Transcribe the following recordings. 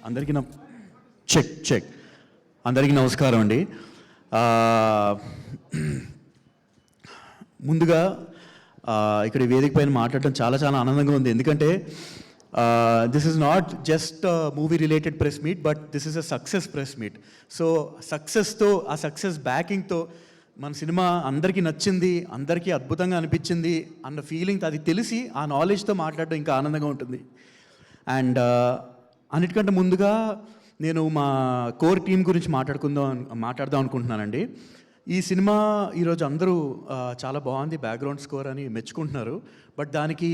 అందరికీ చెక్ అందరికీ నమస్కారం అండి. ముందుగా ఇక్కడ ఈ వేదిక పైన మాట్లాడటం చాలా చాలా ఆనందంగా ఉంది. ఎందుకంటే this is not just movie related press meet, but this is a success press meet. So సక్సెస్తో, ఆ సక్సెస్ బ్యాకింగ్తో మన సినిమా అందరికీ నచ్చింది, అందరికీ అద్భుతంగా అనిపించింది అన్న ఫీలింగ్ అది తెలిసి ఆ నాలెడ్జ్తో మాట్లాడడం ఇంకా ఆనందంగా ఉంటుంది. అండ్ అన్నిటికంటే ముందుగా నేను మా కోర్ టీం గురించి మాట్లాడదాం అనుకుంటున్నానండి. ఈ సినిమా ఈరోజు అందరూ చాలా బాగుంది, బ్యాక్గ్రౌండ్ స్కోర్ అని మెచ్చుకుంటున్నారు. బట్ దానికి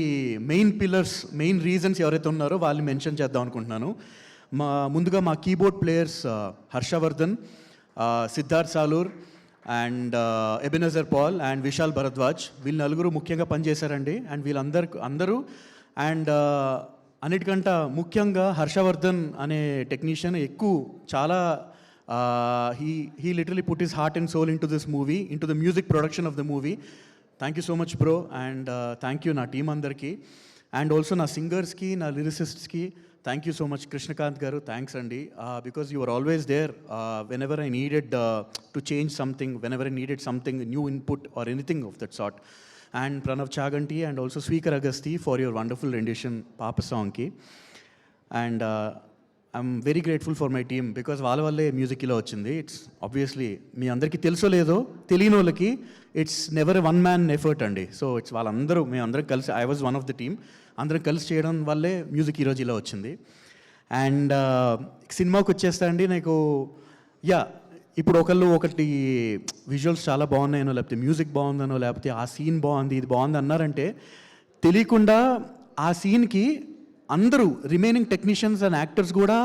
మెయిన్ రీజన్స్ ఎవరైతే ఉన్నారో వాళ్ళు మెన్షన్ చేద్దాం అనుకుంటున్నాను. ముందుగా మా keyboard players Harshavardhan, Siddharth Salur and Ebenezer Paul and Vishal Bharadwaj, వీళ్ళు నలుగురు ముఖ్యంగా పనిచేశారండి. అండ్ వీళ్ళందరూ అండ్ అన్నిటికంటే ముఖ్యంగా హర్షవర్ధన్ అనే టెక్నీషియన్ చాలా he literally put his heart and soul into this movie, into the music production of the movie. Thank you so much bro, and thank you na team andarki, and also na singers ki, na lyricists ki, thank you so much. Krishnakant garu, thanks andi, because you were always there whenever I needed to change something, whenever I needed something, new input or anything of that sort. And Pranav Chaganti and also Sweekar Agasti for your wonderful rendition Papa song ki. And I'm very grateful for my team because వాళ్ళ వల్లే music ఇలా వచ్చింది. It's obviously మీ అందరికీ తెలుసో లేదో, తెలియని వాళ్ళకి it's never one man effort అండి. సో ఇట్స్ వాళ్ళందరూ, మేమందరం కలిసి, I was one of the team, అందరం కలిసి చేయడం వల్లే మ్యూజిక్ ఈరోజు ఇలా వచ్చింది. అండ్ సినిమాకి వచ్చేస్తా అండి, నాకు ఇప్పుడు ఒకటి విజువల్స్ చాలా బాగున్నాయనో, లేకపోతే మ్యూజిక్ బాగుందనో, లేకపోతే ఆ సీన్ బాగుంది, ఇది బాగుంది అన్నారంటే తెలియకుండా ఆ సీన్కి అందరూ రిమైనింగ్ టెక్నీషియన్స్ అండ్ యాక్టర్స్ కూడా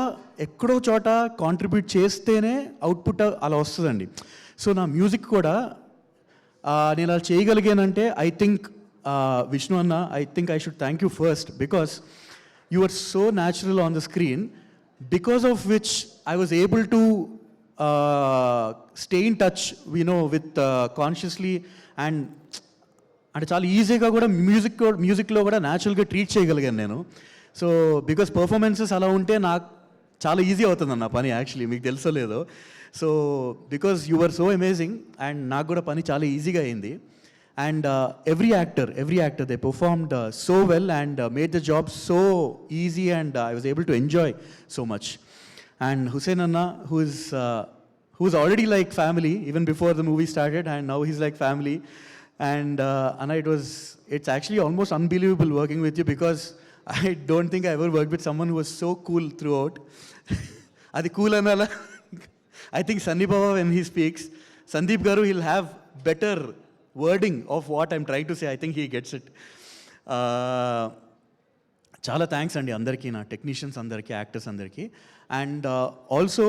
ఎక్కడో చోట కాంట్రిబ్యూట్ చేస్తేనే అవుట్పుట్ అలా వస్తుందండి. సో నా మ్యూజిక్ కూడా నేను అలా చేయగలిగానంటే ఐ థింక్ విష్ణు అన్న, I think I should thank you first, because you are so natural on the screen, because of which I was able to stay in touch with consciously, and అంటే చాలా ఈజీగా కూడా మ్యూజిక్లో కూడా న్యాచురల్గా ట్రీట్ చేయగలిగాను నేను. సో బికాస్ పర్ఫార్మెన్సెస్ అలా ఉంటే నాకు చాలా ఈజీ అవుతుంది అన్న పని, యాక్చువల్లీ మీకు తెలుసో లేదో. So because you are so amazing, and నాకు కూడా పని చాలా ఈజీగా అయింది. And every actor they performed so well and made the job so easy, and I was able to enjoy so much. And Hussein Anna, who's already like family even before the movie started, and now he's like family. And Anna, it's actually almost unbelievable working with you, because I don't think I ever worked with someone who was so cool throughout. Adi cool anala. I think Sandeep Baba, when he speaks, Sandeep garu, he'll have better wording of what I'm trying to say. I think he gets it. చాలా thanks అండి అందరికీ, నా technicians అందరికీ, actors అందరికీ. And also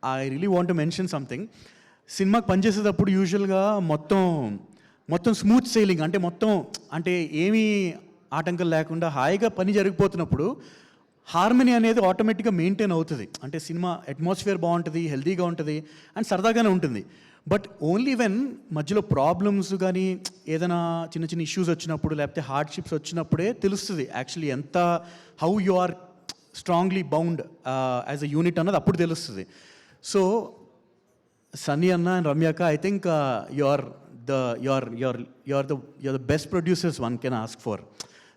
I really want to mention something. సినిమాకి పనిచేసేటప్పుడు యూజువల్గా మొత్తం స్మూత్ సెయిలింగ్, అంటే ఏమీ ఆటంకం లేకుండా హాయిగా పని జరిగిపోతున్నప్పుడు హార్మనీ అనేది ఆటోమేటిక్గా మెయింటైన్ అవుతుంది. అంటే సినిమా అట్మాస్ఫియర్ బాగుంటుంది, హెల్తీగా ఉంటుంది, అండ్ సరదాగానే ఉంటుంది. బట్ ఓన్లీ వెన్ మధ్యలో ప్రాబ్లమ్స్ కానీ ఏదైనా చిన్న ఇష్యూస్ వచ్చినప్పుడు, లేకపోతే హార్డ్షిప్స్ వచ్చినప్పుడే తెలుస్తుంది actually how you are strongly bound as a unit అన్నది అప్పుడు తెలుస్తుంది. సో సన్నీ అన్న అండ్ రమ్యాక, I think you're the best producers one can ask for.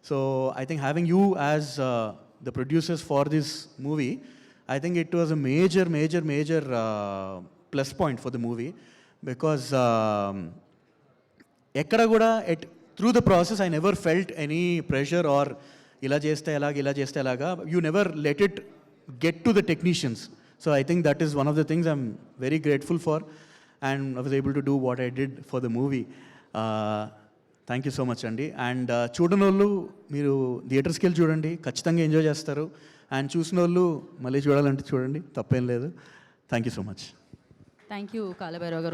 So I think having you as the producers for this movie, I think it was a major plus point for the movie, because ekkada kuda through the process I never felt any pressure or ila cheste elaga. You never let it get to the technicians. So I think that is one of the things I'm very grateful for, and I was able to do what I did for the movie. Thank you so much andi. And చూడనోళ్ళు మీరు థియేటర్స్కి వెళ్ళి చూడండి, ఖచ్చితంగా enjoy చేస్తారు. And చూసినోళ్ళు మళ్ళీ చూడాలంటే చూడండి, తప్పేం లేదు. Thank you so much. Thank you Kal Bhairav గారు.